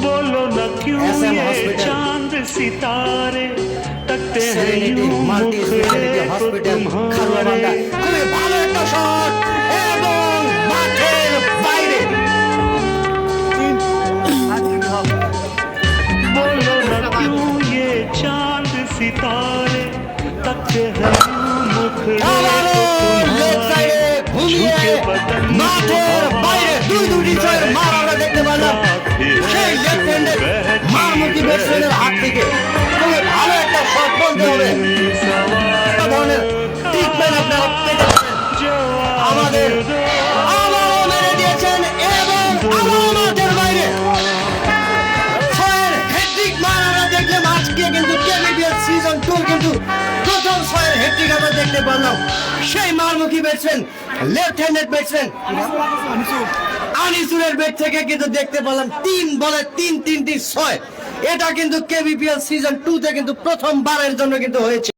बोलो न क्यों ये चांद सितारे तकते हैं यूं मुखड़े को तुम्हारे। খুবই ভালো একটা শট এবং মাঠের বাইরে। बोलो न क्यों ये चांद सितारे तकते हैं यूं मुखड़े को লেগ সাইডে ঘুমিয়ে মাঠের বাইরে দুই ছয়ের মার আমরা দেখতে পেলাম সেই লেফট হ্যান্ডের মারমুখী ব্যাটসম্যানের হাত থেকে। খুবই ভালো একটা শট বলতে হবে। ধরনের ট্রিটমেন্ট আপনারা পেয়েছেন। আমাদের আবারও মেরে দিয়েছেন এবং আবারও মাঠের বাইরে ছয়ের হ্যাট্রিক মার আমরা দেখলাম। আজকে কিন্তু কেবিপিএল সিজন 2 কিন্তু প্রথম ছয়ের হ্যাট্রিক আমরা দেখতে পেলাম। সেই মারমুখী ব্যাটসম্যান লেফট হ্যান্ডেড ব্যাটসম্যান আনিসুরের ব্যাট থেকে কিন্তু দেখতে পেলাম 3 বলে 3 6। এটা কিন্তু কেবিপিএল সিজন 2 তে কিন্তু প্রথমবারের জন্য কিন্তু হয়েছে।